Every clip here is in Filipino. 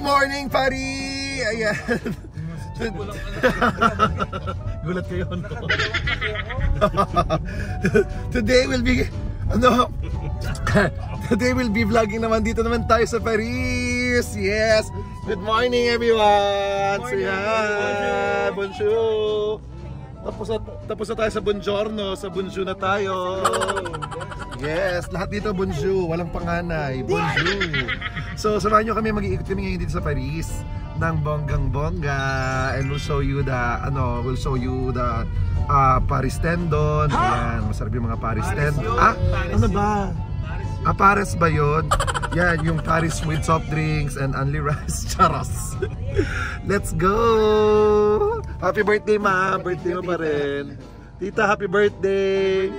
morning, Pari! Ayan. Gulat kayo, no? Today will be, today will be vlogging naman. Dito naman tayo sa Paris. Yes. Good morning, everyone. So yan. Bonjour. Tapos na tayo sa Buongiorno. Sa Bonjour na tayo. Yes, lahat dito Bonjour. Walang panganay. Bonjour. So samahan nyo kami. Mag-iikot kami ngayon dito sa Paris ng bonggang-bongga. And we'll show you the Paris Tendon. Ayan, masarap yung mga Paris Tendon. Ano ba? Paris ba yun? Yan, yung Paris with soft drinks and only rice. Charos. Let's go! Happy birthday, ma! Birthday mo pa rin. Tita, happy birthday!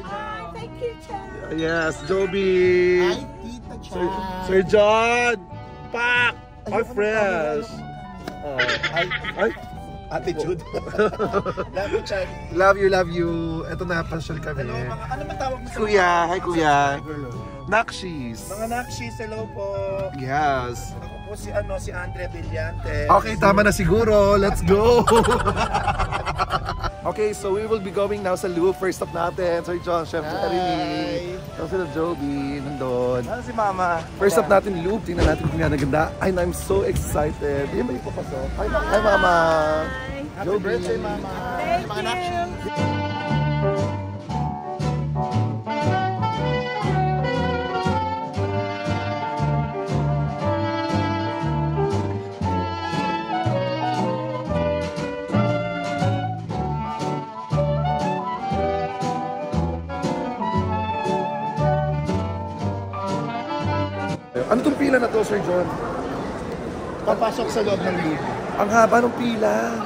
Thank you, Chad. Yes, Joby! Hi, Tita Chad! Sir John! Pak! Our fresh! Ay! Attitude. Love you, Chad. Love you. Ito na, pasyal kami. Ano ba tawag mo sa Kuya, hi kuya. Nakshis. mga nakshis? Hello po. Yes. Ako po si Andre Villante. Okay, tama na siguro. Let's go. Okay, so we will be going now sa Louvre. First stop natin. Sir John, Chef Karini. Tapos sila Joby, nandun. Ano si Mama? First stop natin Louvre. Tingnan natin kung yan ganda. And I'm so excited. Yan ba yung papasok? Hi, Mama. Happy Joby. birthday, Mama. Thank Mga you. nakshis. Ano tong pila na to, Sir John? Papasok sa loob ng Louvre. Ang haba ng pila.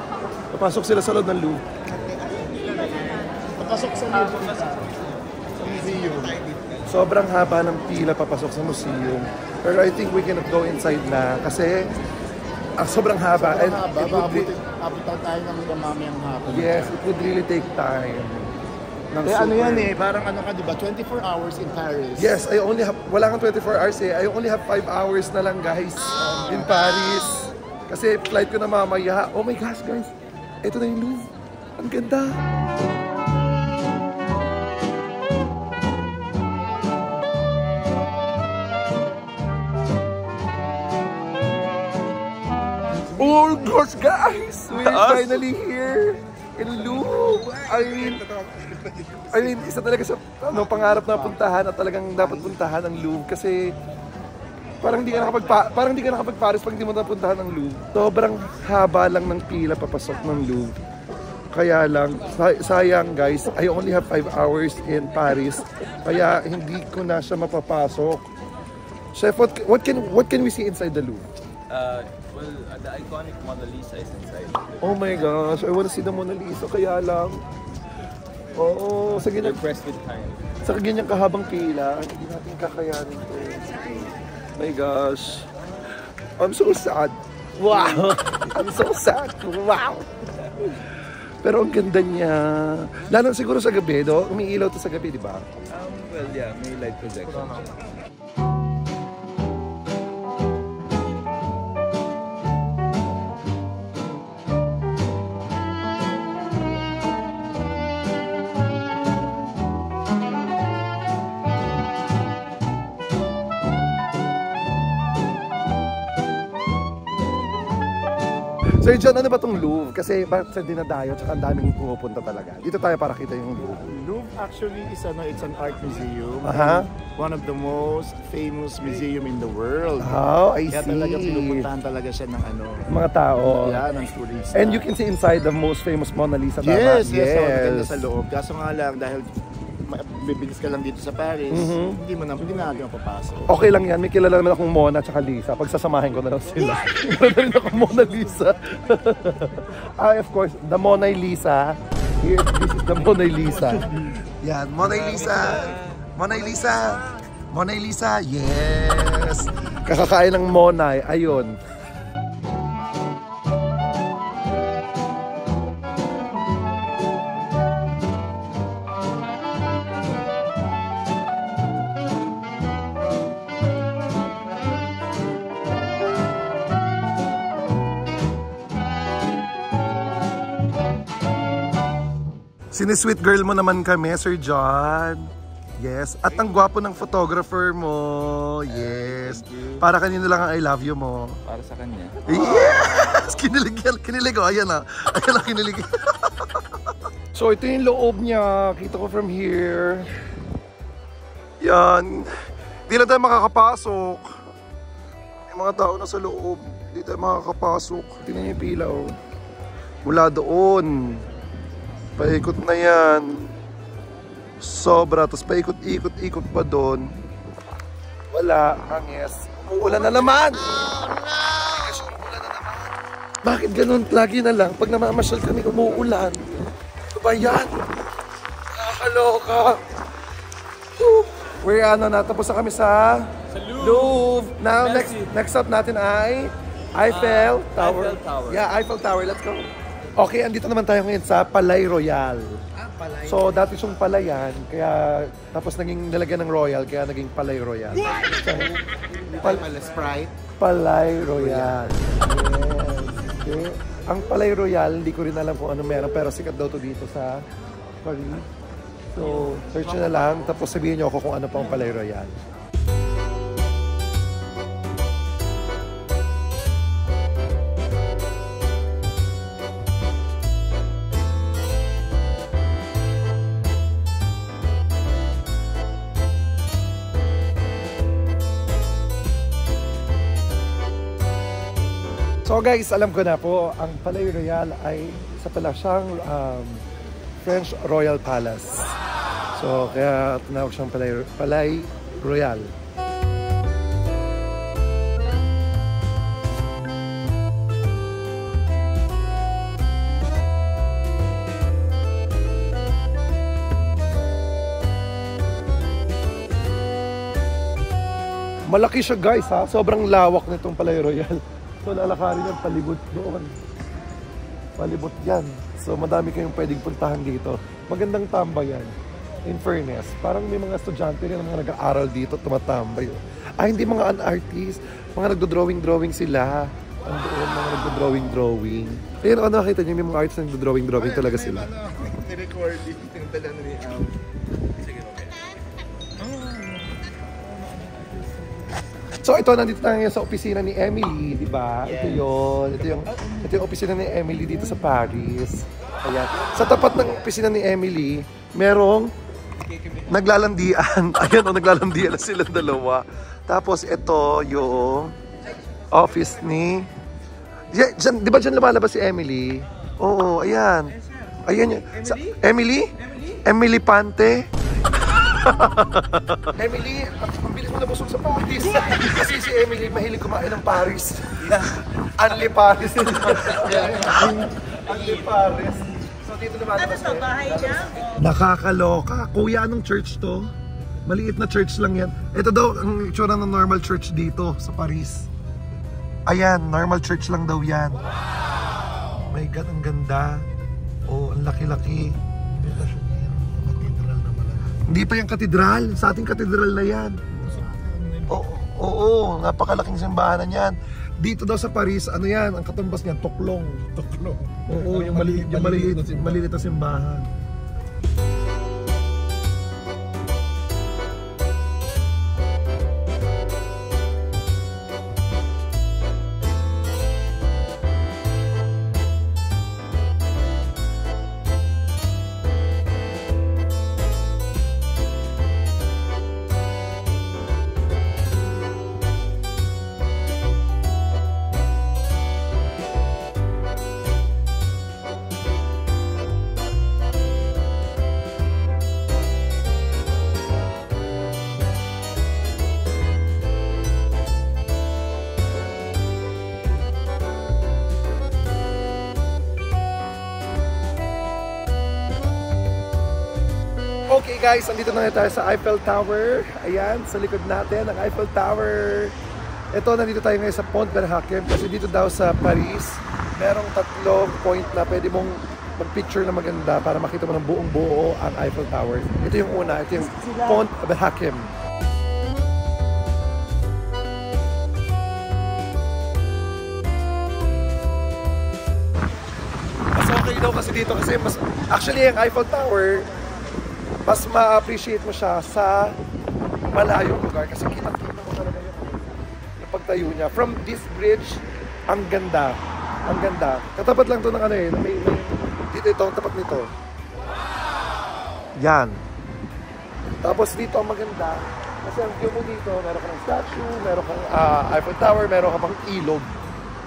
Papasok sila sa loob ng Louvre. Papasok sa Louvre. Sa museum. Sobrang haba ng pila papasok sa museum. Pero I think we cannot go inside na kasi sobrang haba. And it would be, Abutan tayo ng mamayang hapon. yes, it would really take time. Eh ano yan parang ano ka diba, 24 hours in Paris. Yes, wala kang 24 hours eh. I only have 5 hours na lang guys in Paris. Kasi flight ko na mamaya. Oh my gosh guys, ito na yung Louvre. Ang ganda. Oh gosh guys, we're finally here in Louvre. I mean, isa talaga sa pangarap na puntahan at talagang dapat puntahan ang Louvre kasi parang hindi ka nakapag-Paris pag hindi mo napuntahan ang Louvre. Sobrang haba lang ng pila papasok ng Louvre. Kaya lang, sayang guys, I only have 5 hours in Paris. Kaya hindi ko na siya mapapasok. Chef, what can we see inside the Louvre? Well, the iconic Mona Lisa is inside. Oh my gosh, I wanna see the Mona Lisa. Kaya lang, oo, sa ganyan, Pressed with time. sa ganyang kahabang pila, hindi natin kakayanin to. My gosh. I'm so sad. Wow! I'm so sad. Wow! Pero ang ganda niya. Lalo siguro sa gabi, do? Umiilaw to sa gabi, di ba? Well, yeah, may light projection. Sir John, ano ba itong Louvre? Kasi bakit sa dinadayo at ang daming pumupunta talaga? Dito tayo para kita yung Louvre. Louvre actually is it's an art museum. One of the most famous museum in the world. Oh, I Kaya see. talaga pinupuntahan talaga siya ng Mga tao. Yeah, ng turista. And you can see inside the most famous Mona Lisa. Yes, tama? yes. So, maganda sa loob. Kaso nga lang, dahil bibilis ka lang dito sa Paris, hindi na papasok. Okay lang yan. May kilala naman akong Mona at Lisa. Pagsasamahin ko na lang sila. Wala rin akong Mona Lisa. Of course, the Mona Lisa. Here, this is the Mona Lisa. Yan, Mona Lisa. Mona Lisa. Mona Lisa, yes. Kakakain ng Mona, ayun. Sinisweet girl mo naman kami, Sir John. Yes. At ang gwapo ng photographer mo. Yes. Para kanino lang ang I love you mo? Para sa kanya. Yes! Kinilig yan. Kinilig. Ayan na. Ayan na, kinilig. So, ito yung loob niya. Kita ko from here. Yan. Hindi na tayo makakapasok. May mga tao na sa loob. Hindi tayo makakapasok. Tingnan niyo yung pila, oh. Mula doon. Paikot na yan. Sobra. Tapos paikot-ikot-ikot pa doon. Wala. Hangis. Umuulan na naman! Oh, no! Umuulan na naman. Bakit ganun? Lagi na lang. Pag namamasyal kami, umuulan. Ano ba yan? Nakakaloka. We're natapos na kami sa Louvre. Now, next stop natin ay Eiffel Tower. Eiffel Tower. Yeah, Eiffel Tower. Let's go. Okay, andito naman tayo ngayon sa Palais Royal. Palais. So, dati siyang palayan, kaya tapos nalagyan ng Royal, kaya naging Palais Royal. Sprite. Palais Royal. Yes. Okay. Ang Palais Royal, hindi ko rin alam kung ano meron, pero sikat daw to dito sa Paris. So, search na lang, tapos sabihin niyo ako kung ano pa ang Palais Royal. So guys, alam ko na po, ang Palais Royal ay isa pala siyang French Royal Palace. So kaya tinawag siyang Palais Royal. Malaki siya guys ha, sobrang lawak nitong Palais Royal. So lalakarin yan, palibot doon. Palibot yan. So madami kayong pwedeng puntahan dito. Magandang tambayan. In fairness, parang may mga estudyante rin mga nag-aaral dito, tumatambay. Hindi mga artist, mga nagdo-drawing sila. Andoon, mga nagdo-drawing. Ayun, ano nakita niyo, may mga artists na nagdo-drawing talaga sila. Ni-recording, yung dala ni So ito, nandito tayo sa opisina ni Emily, di ba? Yes. Ito yun. Ito yung opisina ni Emily dito sa Paris. Ayan. Sa tapat ng opisina ni Emily, merong naglalandian. Ayan o, naglalandian na silang dalawa. Tapos ito yung office ni... Dyan, di ba dyan lumalabas si Emily? Oo, ayan. Ayan yun. Emily? Emily Pante? Emily, ang bilis mo nabusog sa Paris. Kasi si Emily mahilig kumain ng Paris. Unli Paris. Unli Paris. So dito naman. Ano to, bahay niya? Nakakaloka. Kuya, anong church to? Maliit na church lang yan. Ito daw ang itsura ng normal church dito sa Paris. Ayan, normal church lang daw yan. Wow! My God, ang ganda. Oh, ang laki-laki. Hindi pa yung katedral. Sa ating katedral na yan. Oo, napakalaking simbahan yan. Dito daw sa Paris, ano yan, ang katumbas niyan, tuklong. Tuklong. Oo, yung maliit na simbahan. Okay guys, nandito na tayo sa Eiffel Tower. Ayan, sa likod natin ang Eiffel Tower. Ito, nandito tayo ngayon sa Pont Verhaken kasi dito daw sa Paris, merong 3 point na pwede mong mag-picture na maganda para makita mo ng buong buo ang Eiffel Tower. Ito yung una, ito yung Pont Verhaken. mas okay daw kasi dito kasi mas actually ang Eiffel Tower mas ma-appreciate mo siya sa malayong lugar kasi kita-kita mo talaga yung pagtayo niya. From this bridge, ang ganda. Ang ganda. Katapat lang to ng ano eh. May dito ito, ang tapat nito. Yan. Tapos dito ang maganda. Kasi ang view mo dito, meron ka ng statue, meron kang Eiffel Tower, meron ka pang ilog.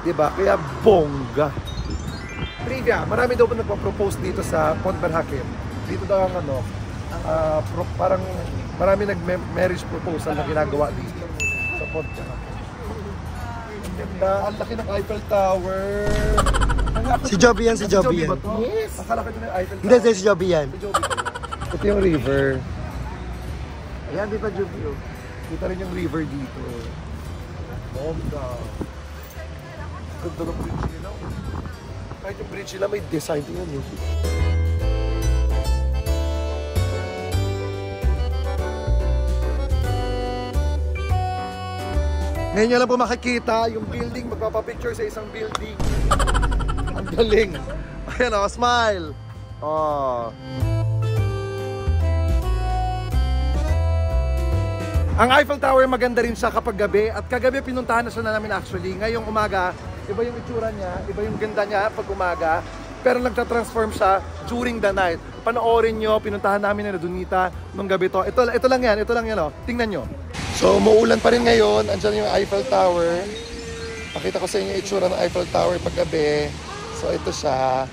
Diba? Kaya bongga. Trivia, marami daw po nagpa-propose dito sa Pont Berhakim. Dito daw ang ano, parang marami nag-marriage proposal na ginagawa dito sa Pont Berhakim. Ang ganda, ang laki ng Eiffel Tower. Si Joby yan, si Joby yan. Yes! Akala ko ito ng Eiffel Tower. Hindi, si Joby yan. Si Joby. Ito yung river. Ayan, di pa Joby. Kita rin yung river dito. Bongga. Ganda ng bridge nila. Kahit yung bridge nila may design din yun. Ngayon nyo lang po makikita yung building, magpapapicture sa isang building. Ang galing. Ayan o, smile. Oh. Ang Eiffel Tower maganda rin siya kapag gabi. At kagabi pinuntahan na siya na namin actually. Ngayong umaga, iba yung itsura niya, iba yung ganda niya pag umaga. Pero nagta-transform siya during the night. Panoorin nyo, pinuntahan namin na Dunita nung gabi to. Ito lang yan o. Tingnan nyo. So, umuulan pa rin ngayon. Andyan yung Eiffel Tower. Pakita ko sa inyo yung itsura ng Eiffel Tower pag gabi. So, ito siya.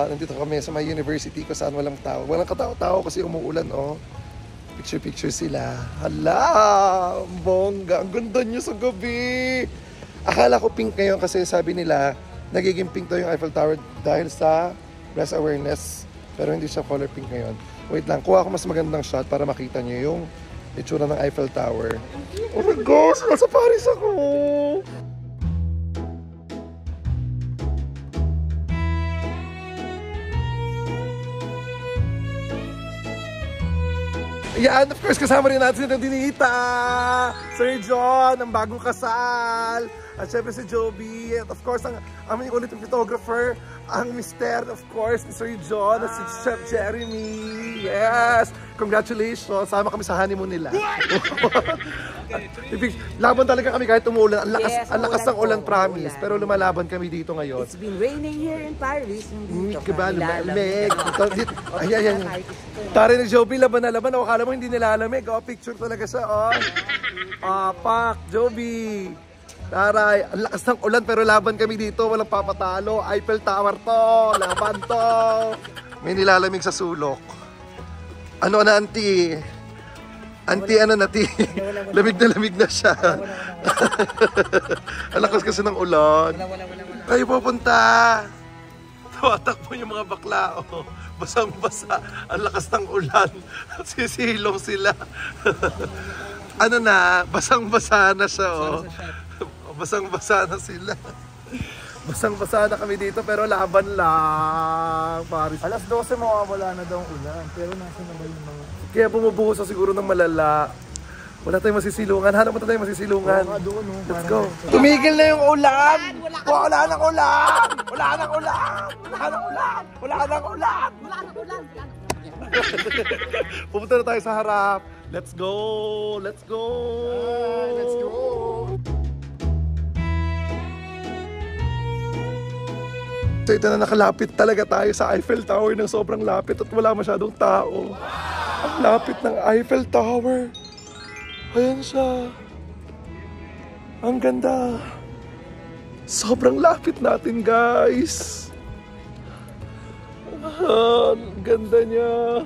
Nandito kami sa may university ko saan walang tao. Walang katao-tao kasi umuulan, oh. Picture-picture sila. Hala! Bongga! Ang ganda nyo sa gabi! Akala ko pink ngayon kasi sabi nila nagiging pink daw yung Eiffel Tower dahil sa breast awareness. Pero hindi siya color pink ngayon. Wait lang, kuha ko mas magandang shot para makita nyo yung itsura ng Eiffel Tower. Oh my gosh! Nasa Paris ako! Yan, of course, kasama rin natin si Dinita, Sir John, ang bagong kasal, at syempre si Joby, at of course, ang aming ulit ng photographer, ang mister, of course, ni Sir John, at si Chef Jeremy. Yes! Congratulations! Sama kami sa honeymoon nila. Laban talaga kami kahit umuulan. Ang lakas ng ulan, promise. Pero lumalaban kami dito ngayon. It's been raining here in Paris. Hindi ka lalamig. Ayan. Tari ni Joby, laban na laban. Akala mo hindi nilalamig. Oh, picture talaga siya. Oh. Pak, Joby. Taray, ang lakas ng ulan pero laban kami dito. Walang papatalo. Eiffel Tower to. Laban to. May nilalamig sa sulok. Ano na, auntie? Auntie, ano na, ti? Lamig na siya. Ang lakas kasi ng ulan. Kayo pupunta. Tumatakbo yung mga bakla. Oh. Basang-basa. Ang lakas ng ulan. Sisilong sila. Ano na, basang-basa na siya. Oh. Basang-basa na sila. Basang-basa na kami dito pero laban lang. Paris. Alas 12 mawawala na daw ang ulan. Pero nasa na ba yung mga... Kaya bumubuhos na siguro ng malala. Wala tayong masisilungan. Hanap mo tayong masisilungan. Doon, no? Let's go. Tumigil na yung ulan! Wala nang ulan! Wala nang ulan! Wala nang ulan! Wala nang ulan! Pupunta na tayo sa harap. Let's go! Let's go! Let's go! So ito na, nakalapit talaga tayo sa Eiffel Tower ng sobrang lapit at wala masyadong tao. Ang lapit ng Eiffel Tower. Ayan siya. Ang ganda. Sobrang lapit natin, guys. Ang ganda niya.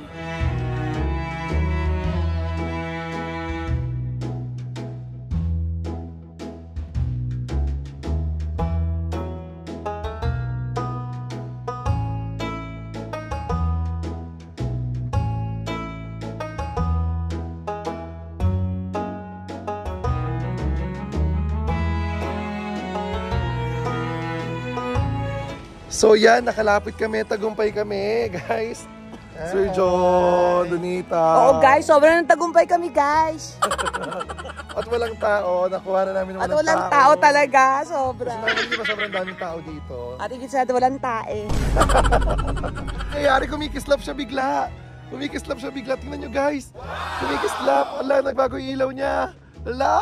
So yan, nakalapit kami, tagumpay kami, guys. Sir John, Donita. Oo guys, sobrang tagumpay kami guys. At walang tao. Nakuha na namin ng At walang tao talaga, sobra. Hindi ba sobrang daming tao dito? At higit sa walang tae. Kayari kumikislap siya bigla. Kumikislap siya bigla. Tingnan nyo guys. Kumikislap. Ala, nagbago yung ilaw niya. Ala!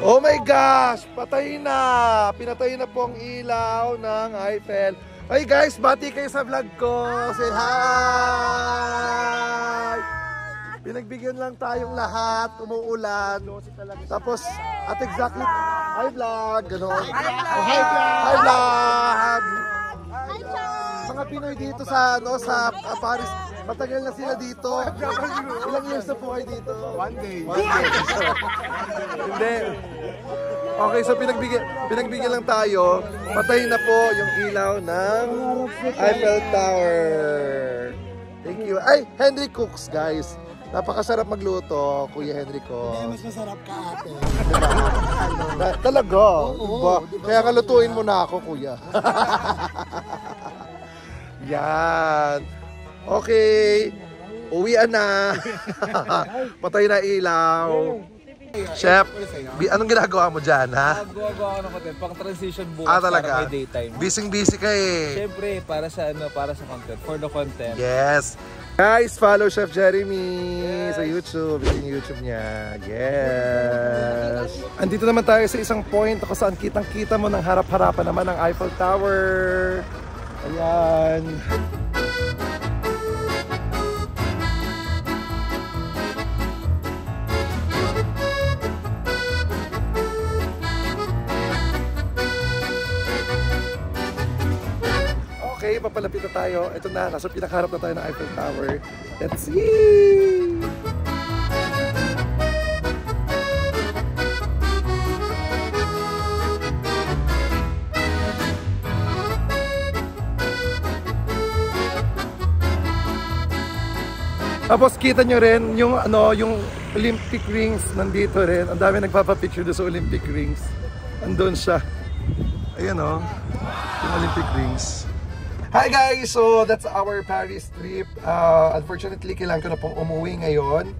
Oh my gosh! Patay na! Pinatay na po ang ilaw ng Eiffel. Hey guys, bati kayo sa vlog ko. Say hi! Pinagbigyan lang tayong lahat, umuulan. Tapos, at exactly, hi vlog! Ganon. Oh, hi vlog! Hi vlog! Mga Pinoy dito sa Paris, matagal na sila dito. Ilang years na po kayo dito? One day. Hindi. Okay, so pinagbigyan lang tayo. Patay na po yung ilaw ng Eiffel Tower. Thank you. Ay, Henry Cooks, guys. Napakasarap magluto, Kuya Henry ko. Mas masarap ka ate. Diba? Talaga? Diba? Kaya nga lutuin mo na ako, Kuya. Yan. Okay. Uwian na. Patay na ilaw. Chef, anong ginagawa mo dyan, ha? Gagawa ko content, pang transition bukas Talaga? para may daytime. Busy ka eh. Siyempre, para sa content, for the content. Yes. Guys, follow Chef Jeremy sa YouTube. Ito yung YouTube niya. Yes. Andito naman tayo sa isang point kung saan kitang-kita mo ng harap-harapan naman ng Eiffel Tower. Ayan. Okay, papalapit na tayo. Ito na, nasa pinakaharap na tayo ng Eiffel Tower. Let's see! Tapos kita nyo rin yung yung Olympic rings nandito rin. Ang dami nagpapapicture doon sa Olympic rings. Andun siya. Ayan yung Olympic rings. Hi guys! So that's our Paris trip. Unfortunately, kailangan ko na pong umuwi ngayon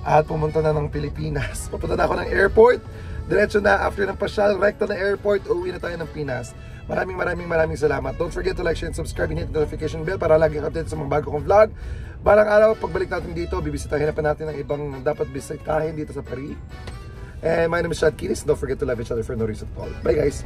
at pumunta na ng Pilipinas. Papunta na ako ng airport. Diretso na after ng pasyal, rekta na airport, uwi na tayo ng Pinas. Maraming salamat. Don't forget to like, share, and subscribe and hit the notification bell para lagi update sa mga bago kong vlog. Balang araw, pagbalik natin dito, bibisitahin pa natin ang ibang dapat bisitahin dito sa Paris. And my name is Chad Kinis. Don't forget to love each other for no reason at all. Bye guys!